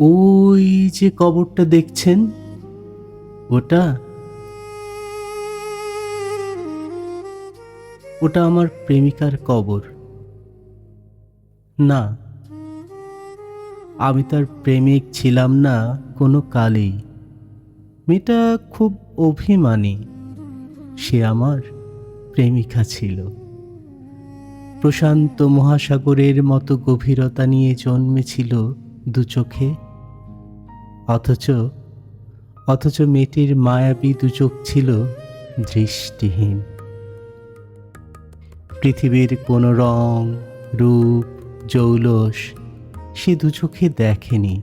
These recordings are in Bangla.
ওই যে কবরটা দেখছেন, ওটা ওটা আমার প্রেমিকার কবর। না, আমি তার প্রেমিক ছিলাম না কোনো কালেই। মেয়েটা খুব অভিমানী, সে আমার প্রেমিকা ছিল। প্রশান্ত মহাসাগরের মতো গভীরতা নিয়ে জন্মেছিল দু চোখে। অথচ অথচ মেয়েটির মায়াবী দু চোখ ছিল দৃষ্টিহীন। পৃথিবীর কোনো রং, রূপ, জৌলস সে দু চোখে দেখেনি।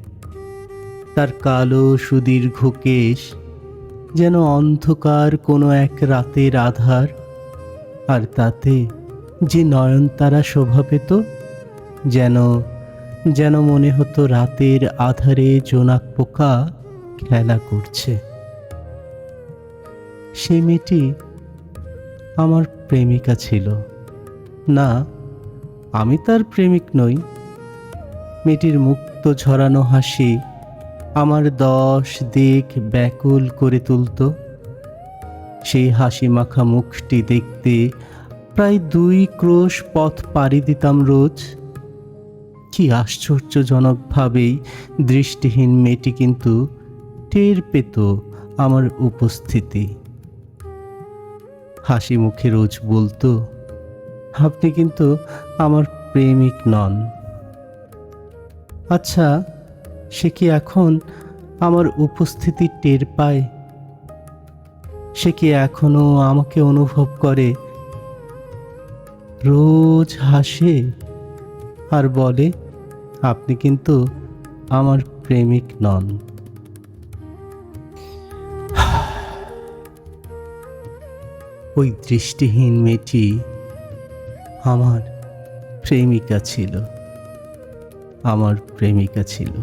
তার কালো সুদীর্ঘ কেশ যেন অন্ধকার কোনো এক রাতের আধার, আর তাতে যে নয়নতারা শোভা পেত, যেন যেন মনে হতো রাতের আধারে জোনাক পোকা খেলা করছে। সে মেয়েটি আমার প্রেমিকা ছিল না, আমি তার প্রেমিক নই। মেয়েটির মুক্ত ঝরানো হাসি আমার 10 দিক ব্যাকুল করে তুলত। সেই হাসি মাখা মুখটি দেখতে প্রায় 2 ক্রোশ পথ পাড়ি দিতাম রোজ। কি আশ্চর্যজনকভাবেই দৃষ্টিহীন মেয়েটি কিন্তু টের পেত আমার উপস্থিতি। হাসি মুখে রোজ বলতো, আপনি কিন্তু আমার প্রেমিক নন। আচ্ছা, সে কি এখন আমার উপস্থিতি টের পায়? সে কি এখনো আমাকে অনুভব করে? রোজ হাসে আর বলে, আপনি কিন্তু আমার প্রেমিক নন। ওই দৃষ্টিহীন মেয়েটি আমার প্রেমিকা ছিল, আমার প্রেমিকা ছিল।